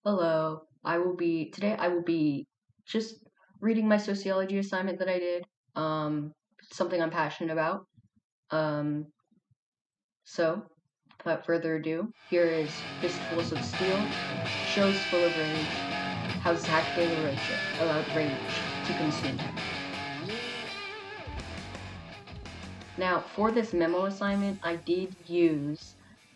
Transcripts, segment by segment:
Hello. Today I will be just reading my sociology assignment that I did. Something I'm passionate about. Um, so without further ado, here is Fistfuls of Steel, Shows Full of Rage, How Zach De La Rocha allowed rage to consume him. Now, for this memo assignment, I did use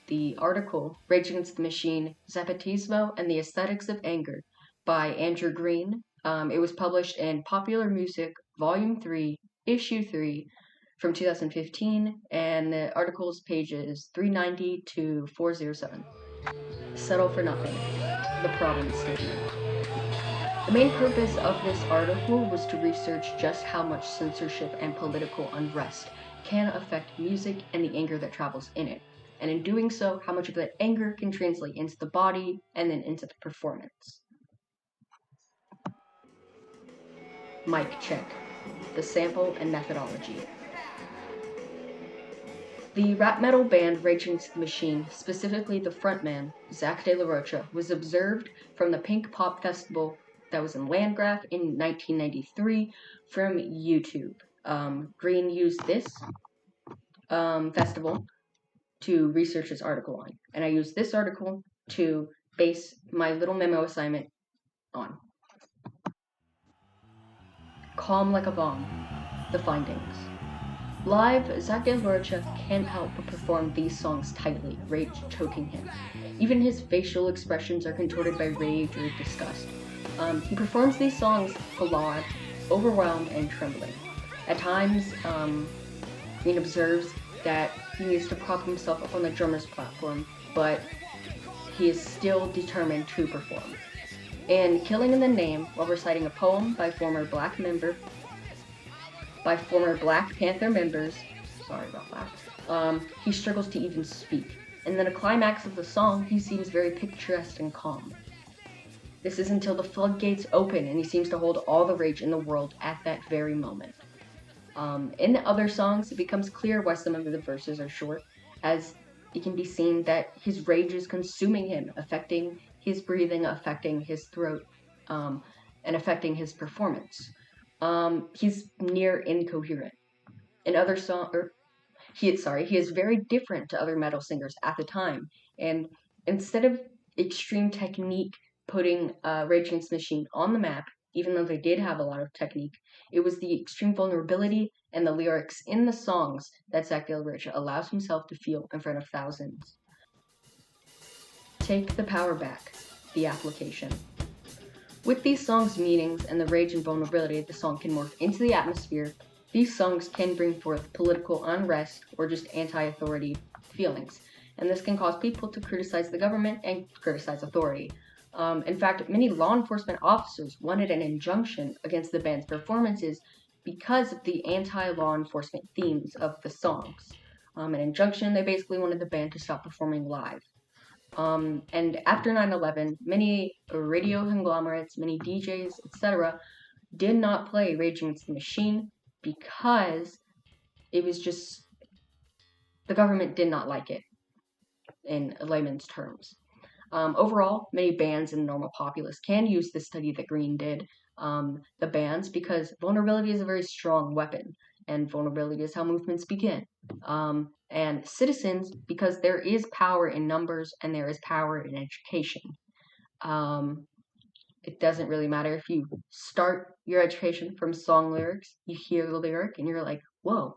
the article Rage Against the Machine, Zapatismo and the Aesthetics of Anger by Andrew Green. It was published in Popular Music, Volume 3, Issue 3 from 2015, and the article's pages 390 to 407. Settle for nothing. The problem statement. The main purpose of this article was to research just how much censorship and political unrest can affect music and the anger that travels in it, and in doing so, how much of that anger can translate into the body and then into the performance. Mic check. The sample and methodology. The rap metal band Rage Against the Machine, specifically the frontman, Zach De La Rocha, was observed from the Pink Pop Festival that was in Landgraf in 1993 from YouTube. Green used this festival to research his article on, and I used this article to base my little memo assignment on. Calm like a bomb. The findings. Live, Zach De La Rocha can't help but perform these songs tightly, rage choking him. Even his facial expressions are contorted by rage or disgust. He performs these songs glad, overwhelmed, and trembling. At times, Green observes that he needs to prop himself up on the drummer's platform, but he is still determined to perform. In Killing in the Name, while reciting a poem by former Black Panther members, sorry about that, he struggles to even speak. And then a climax of the song, he seems very picturesque and calm. This is until the floodgates open and he seems to hold all the rage in the world at that very moment. In the other songs, it becomes clear why some of the verses are short, as it can be seen that his rage is consuming him, affecting his breathing, affecting his throat, and affecting his performance. He's near incoherent. In other he is very different to other metal singers at the time, and instead of extreme technique putting Rage Against the Machine on the map, even though they did have a lot of technique, it was the extreme vulnerability and the lyrics in the songs that Zach De La Rocha allows himself to feel in front of thousands. Take the Power Back, the application. With these songs' meanings and the rage and vulnerability the song can morph into the atmosphere, these songs can bring forth political unrest or just anti-authority feelings, and this can cause people to criticize the government and criticize authority. In fact, many law enforcement officers wanted an injunction against the band's performances because of the anti-law enforcement themes of the songs. An injunction, they basically wanted the band to stop performing live. And after 9/11, many radio conglomerates, many DJs, etc., did not play Rage Against the Machine because it was just the government did not like it, in layman's terms. Overall, many bands and the normal populace can use this study that Green did, the bands, because vulnerability is a very strong weapon, and vulnerability is how movements begin. And citizens, because there is power in numbers and there is power in education. It doesn't really matter if you start your education from song lyrics, you hear the lyric, and you're like, whoa,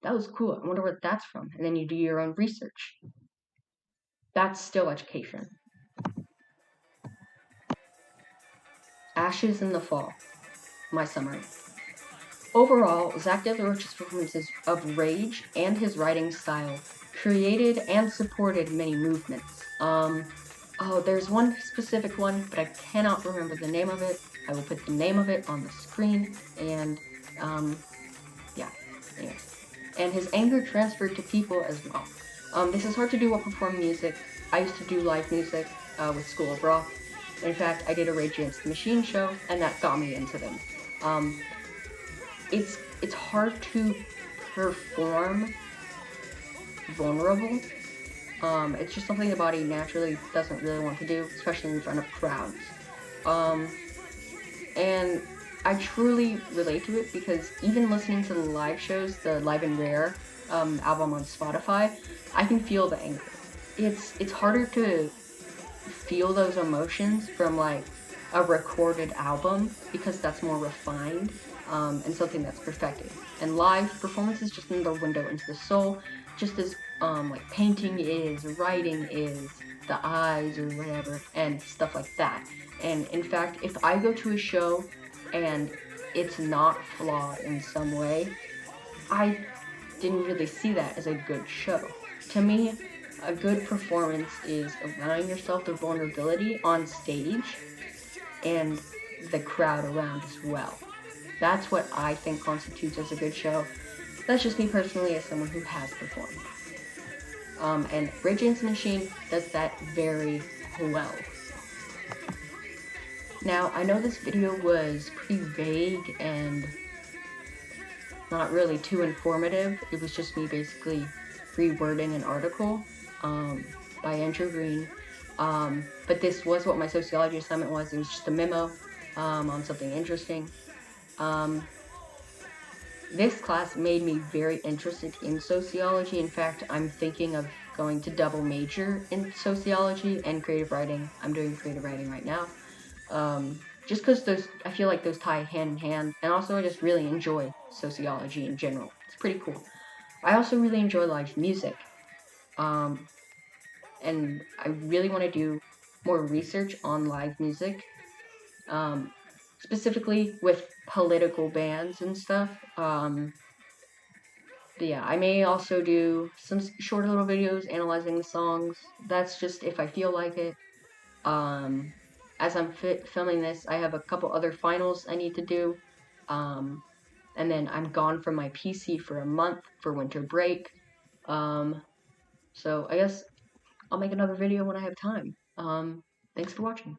that was cool. I wonder what that's from. And then you do your own research. That's still education. Ashes in the Fall. My summary. Overall, Zach De La Rocha's performances of rage and his writing style created and supported many movements. There's one specific one, but I cannot remember the name of it. I will put the name of it on the screen, and anyways. And his anger transferred to people as well. This is hard to do while performing music. I used to do live music with School of Rock. In fact, I did a Rage Against the Machine show, and that got me into them. It's hard to perform vulnerable It's just something the body naturally doesn't really want to do, especially in front of crowds. Um, and I truly relate to it because even listening to the live shows, the Live and Rare album on Spotify, I can feel the anger. It's harder to feel those emotions from like a recorded album because that's more refined and something that's perfected. And live performance is just another window into the soul, just as like painting is, writing is, the eyes or whatever, and stuff like that. And in fact, if I go to a show and it's not flawed in some way, I didn't really see that as a good show. To me, a good performance is allowing yourself the vulnerability on stage and the crowd around as well. That's what I think constitutes as a good show. That's just me personally as someone who has performed. And Rage Against the Machine does that very well. Now, I know this video was pretty vague and not really too informative. It was just me basically rewording an article by Andrew Green. But this was what my sociology assignment was. It was just a memo on something interesting. This class made me very interested in sociology. In fact, I'm thinking of going to double major in sociology and creative writing. I'm doing creative writing right now. Just because I feel like those tie hand in hand, and also I just really enjoy sociology in general. It's pretty cool. I also really enjoy live music, and I really want to do more research on live music, specifically with political bands and stuff. But yeah, I may also do some short little videos analyzing the songs. That's just if I feel like it. Um, as I'm filming this, I have a couple other finals I need to do. And then I'm gone from my PC for a month for winter break. So I guess I'll make another video when I have time. Thanks for watching.